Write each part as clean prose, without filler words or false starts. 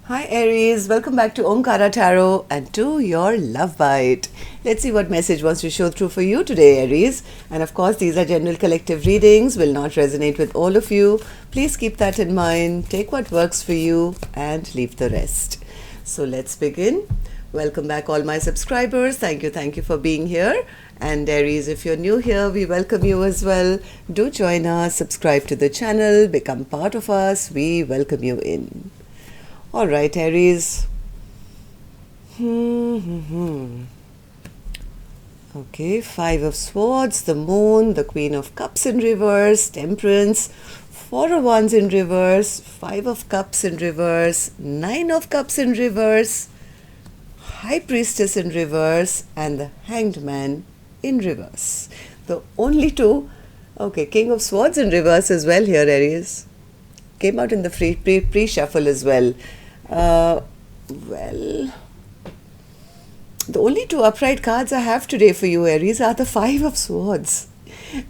Hi Aries, welcome back to Omkaratarot and to your love bite. Let's see what message wants to show through for you today, Aries. And of course, these are general collective readings, will not resonate with all of you. Please keep that in mind. Take what works for you and leave the rest. So let's begin. Welcome back all my subscribers. Thank you for being here. And Aries, if you're new here, we welcome you as well. Do join us, subscribe to the channel, become part of us. We welcome you in. All right, Aries. Okay, Five of Swords, the Moon, the Queen of Cups in reverse, Temperance, Four of Wands in reverse, Five of Cups in reverse, Nine of Cups in reverse, High Priestess in reverse, and the Hanged Man in reverse. The only two. Okay, King of Swords in reverse as well here, Aries. Came out in the pre-shuffle as well. Well, the only two upright cards I have today for you, Aries, are the Five of Swords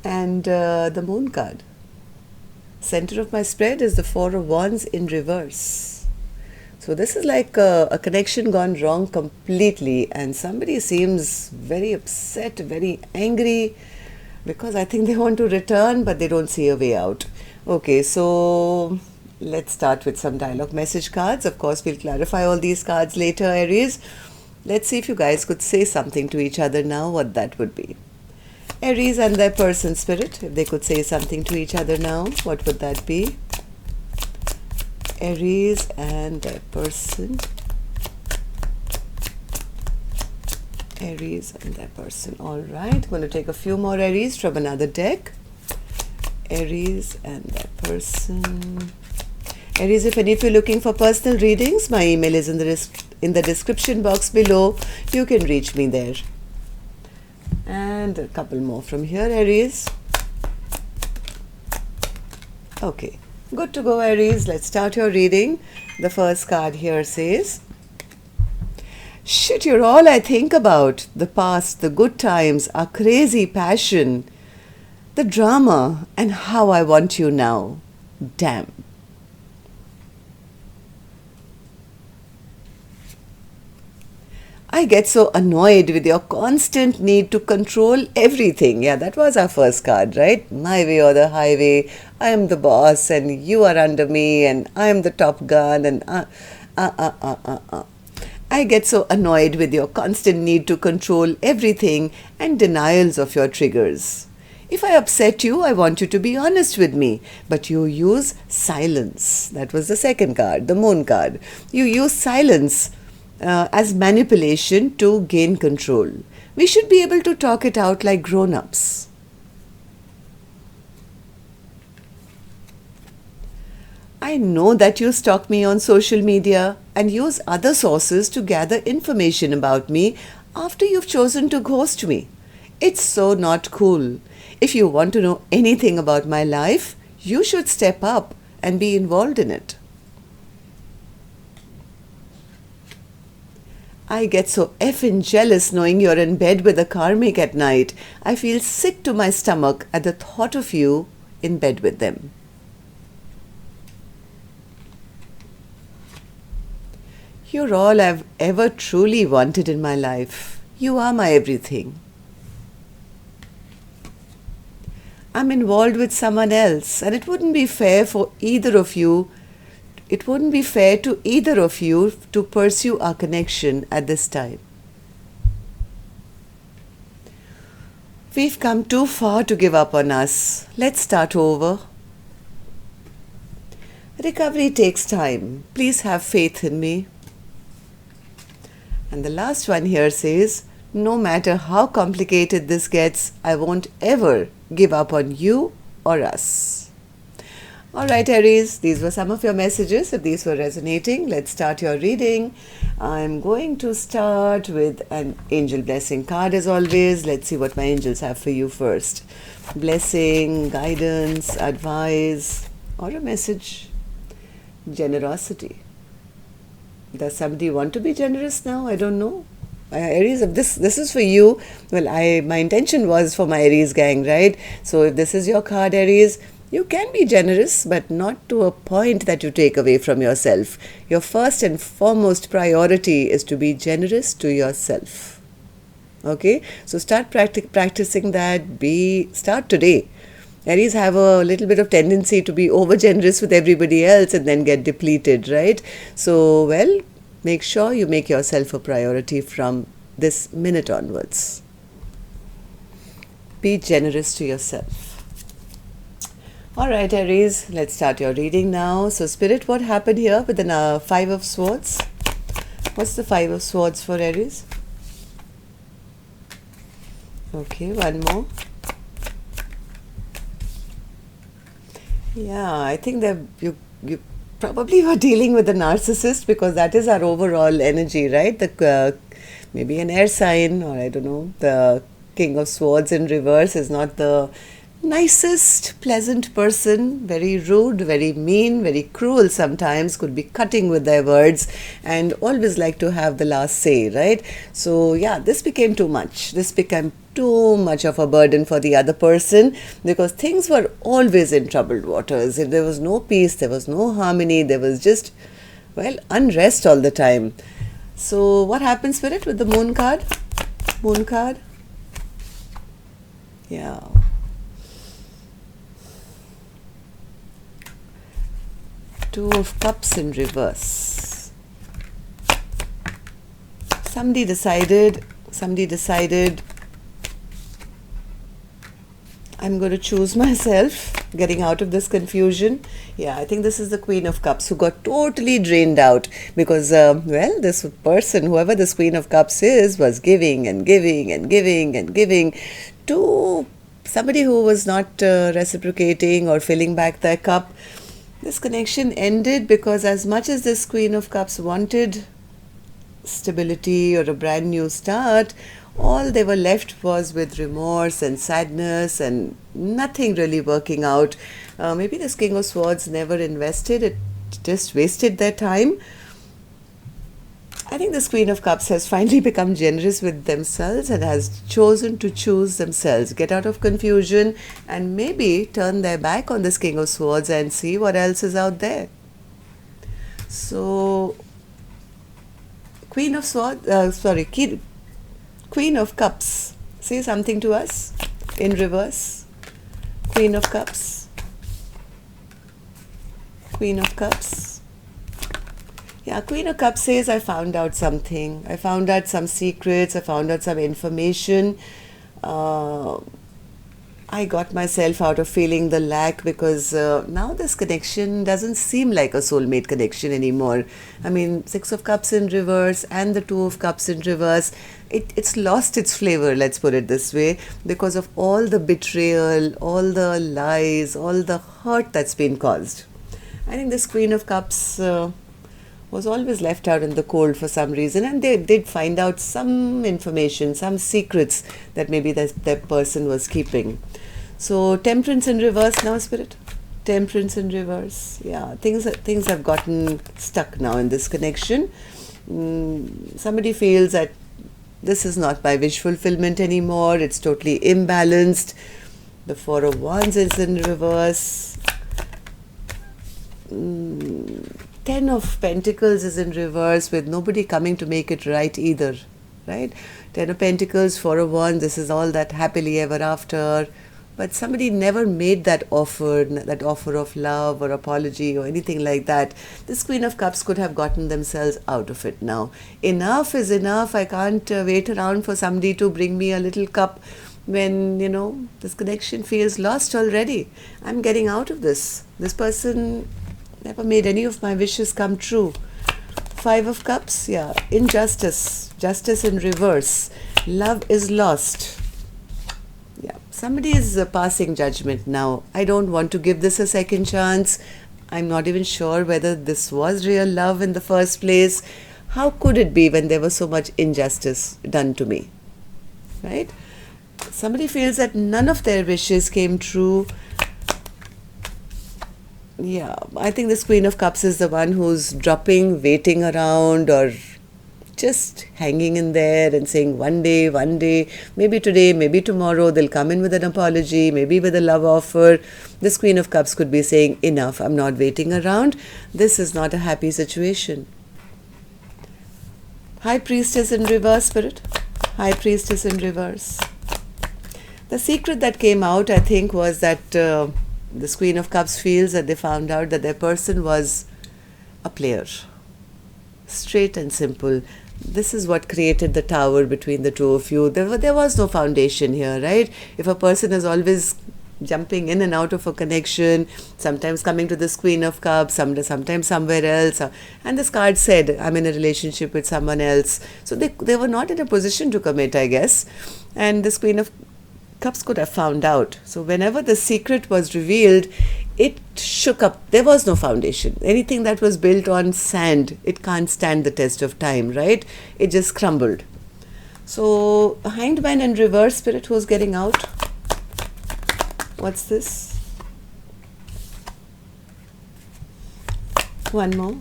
and the Moon card. Center of my spread is the Four of Wands in reverse. So this is like a connection gone wrong completely, and somebody seems very upset, very angry, because I think they want to return, but they don't see a way out. Okay, so let's start with some dialogue message cards. Of course, we'll clarify all these cards later, Aries. Let's see if you guys could say something to each other now, what that would be. Aries and their person spirit, if they could say something to each other now, what would that be? Aries and their person. Aries and their person. All right, I'm going to take a few more Aries from another deck. Aries and their person. Aries, if any of you are looking for personal readings, my email is in the description box below. You can reach me there. And a couple more from here, Aries. Okay, good to go, Aries. Let's start your reading. The first card here says, shit, you're all I think about. The past, the good times, our crazy passion, the drama, and how I want you now. Damn. I get so annoyed with your constant need to control everything. Yeah, that was our first card, right? My way or the highway. I am the boss and you are under me and I am the top gun and I get so annoyed with your constant need to control everything and denials of your triggers. If I upset you, I want you to be honest with me, but you use silence. That was the second card, the Moon card. You use silence as manipulation to gain control. We should be able to talk it out like grown-ups. I know that you stalk me on social media and use other sources to gather information about me after you've chosen to ghost me. It's so not cool. If you want to know anything about my life, you should step up and be involved in it. I get so effing jealous knowing you're in bed with a karmic at night. I feel sick to my stomach at the thought of you in bed with them. You're all I've ever truly wanted in my life. You are my everything. I'm involved with someone else, and it wouldn't be fair for either of you. It wouldn't be fair to either of you to pursue our connection at this time. We've come too far to give up on us. Let's start over. Recovery takes time. Please have faith in me. And the last one here says, no matter how complicated this gets, I won't ever give up on you or us. Alright, Aries, these were some of your messages. If these were resonating, let's start your reading. I'm going to start with an angel blessing card as always. Let's see what my angels have for you first. Blessing, guidance, advice, or a message. Generosity. Does somebody want to be generous now? I don't know. Aries, if this is for you, well, my intention was for my Aries gang, right? So if this is your card, Aries, You can be generous, but not to a point that you take away from yourself. Your first and foremost priority is to be generous to yourself. Okay? So start practicing that. Start today. Aries have a little bit of tendency to be over generous with everybody else and then get depleted, right? So, well, make sure you make yourself a priority from this minute onwards. Be generous to yourself. Alright, Aries, let's start your reading now. So, Spirit, what happened here with the Five of Swords? What's the Five of Swords for Aries? Okay, one more. Yeah, I think that you probably were dealing with a narcissist, because that is our overall energy, right? Maybe an air sign, or I don't know, the King of Swords in reverse is not the nicest, pleasant person, very rude, very mean, very cruel sometimes, could be cutting with their words and always like to have the last say, right? So yeah, this became too much. This became too much of a burden for the other person, because things were always in troubled waters. There was no peace, there was no harmony, there was just, well, unrest all the time. So what happens, Spirit, with the Moon card? Moon card? Yeah. Two of Cups in reverse. Somebody decided, I'm going to choose myself, getting out of this confusion. Yeah, I think this is the Queen of Cups, who got totally drained out because, well, this person, whoever this Queen of Cups is, was giving and giving and giving and giving to somebody who was not reciprocating or filling back their cup. This connection ended because as much as this Queen of Cups wanted stability or a brand new start, all they were left was with remorse and sadness and nothing really working out. Maybe this King of Swords never invested, it just wasted their time. I think this Queen of Cups has finally become generous with themselves and has chosen to choose themselves, get out of confusion, and maybe turn their back on this King of Swords and see what else is out there. So, Queen of Cups, say something to us in reverse. Queen of Cups. Queen of Cups. Yeah, Queen of Cups says, I found out something. I found out some secrets. I found out some information. I got myself out of feeling the lack, because now this connection doesn't seem like a soulmate connection anymore. I mean, Six of Cups in reverse and the Two of Cups in reverse, it's lost its flavor, let's put it this way, because of all the betrayal, all the lies, all the hurt that's been caused. I think this Queen of Cups was always left out in the cold for some reason, and they did find out some information, some secrets that maybe that person was keeping. So Temperance in reverse now, Spirit. Temperance in reverse. Yeah, things have gotten stuck now in this connection. Somebody feels that this is not my wish fulfillment anymore. It's totally imbalanced. The Four of Wands is in reverse. 10 of Pentacles is in reverse, with nobody coming to make it right either, right? 10 of Pentacles, 4 of Wands, this is all that happily ever after. But somebody never made that offer of love or apology or anything like that. This Queen of Cups could have gotten themselves out of it now. Enough is enough. I can't wait around for somebody to bring me a little cup when, this connection feels lost already. I'm getting out of this. This person never made any of my wishes come true. Five of Cups, yeah, injustice, justice in reverse. Love is lost. Yeah, somebody is passing judgment now. I don't want to give this a second chance. I'm not even sure whether this was real love in the first place. How could it be when there was so much injustice done to me, right? Somebody feels that none of their wishes came true. Yeah, I think this Queen of Cups is the one who's dropping, waiting around, or just hanging in there and saying one day, maybe today, maybe tomorrow, they'll come in with an apology, maybe with a love offer. This Queen of Cups could be saying, enough, I'm not waiting around. This is not a happy situation. High Priestess in reverse, Spirit. High Priestess in reverse. The secret that came out, I think, was that this Queen of Cups feels that they found out that their person was a player. Straight and simple. This is what created the tower between the two of you. There was no foundation here, right? If a person is always jumping in and out of a connection, sometimes coming to this Queen of Cups, sometimes somewhere else, and this card said, I'm in a relationship with someone else. So they were not in a position to commit, I guess. And this Queen of Cups could have found out. So whenever the secret was revealed, it shook up. There was no foundation. Anything that was built on sand, it can't stand the test of time, right? It just crumbled. So Hanged Man in reverse, Spirit, who's getting out? What's this? One more.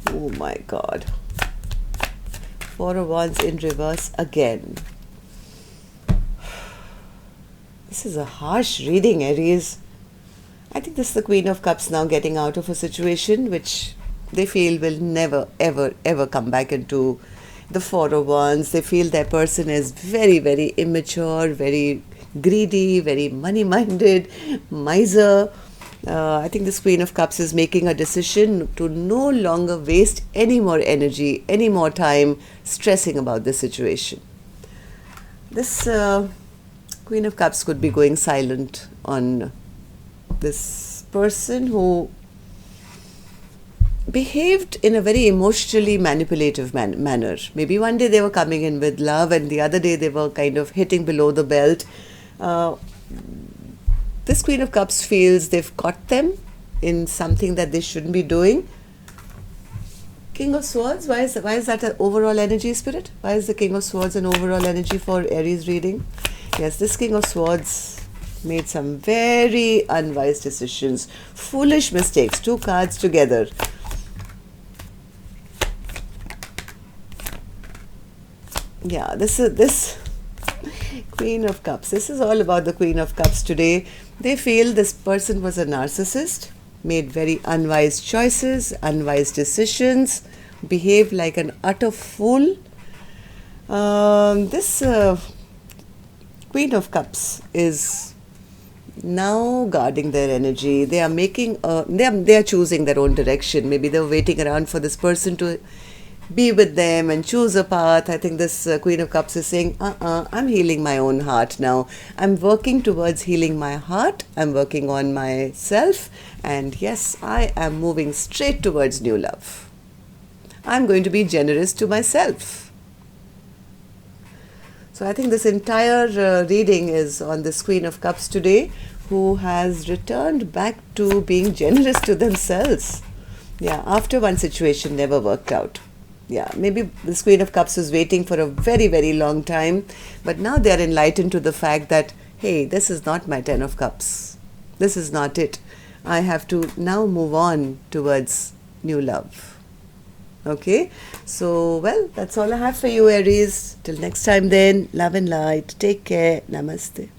Oh my God. Four of Wands in reverse again. This is a harsh reading, Aries. I think this is the Queen of Cups now getting out of a situation which they feel will never, ever, ever come back into. The Four of Wands, they feel their person is very, very immature, very greedy, very money-minded, miser. I think this Queen of Cups is making a decision to no longer waste any more energy, any more time stressing about this situation. This Queen of Cups could be going silent on this person who behaved in a very emotionally manipulative manner. Maybe one day they were coming in with love and the other day they were kind of hitting below the belt. This Queen of Cups feels they've caught them in something that they shouldn't be doing. King of Swords, why is that an overall energy, Spirit? Why is the King of Swords an overall energy for Aries reading? Yes, this King of Swords made some very unwise decisions, foolish mistakes, two cards together. Yeah, this Queen of Cups. This is all about the Queen of Cups today. They feel this person was a narcissist, made very unwise choices, unwise decisions, behaved like an utter fool. This Queen of Cups is now guarding their energy. They are making they are choosing their own direction. Maybe they're waiting around for this person to be with them and choose a path. I think this Queen of Cups is saying, I'm healing my own heart now. I'm working towards healing my heart. I'm working on myself. And yes, I am moving straight towards new love. I'm going to be generous to myself. So I think this entire reading is on this Queen of Cups today, who has returned back to being generous to themselves. Yeah, after one situation never worked out. Yeah, maybe this Queen of Cups was waiting for a very, very long time, but now they are enlightened to the fact that, hey, this is not my Ten of Cups. This is not it. I have to now move on towards new love. Okay, so, well, that's all I have for you, Aries. Till next time then, love and light. Take care. Namaste.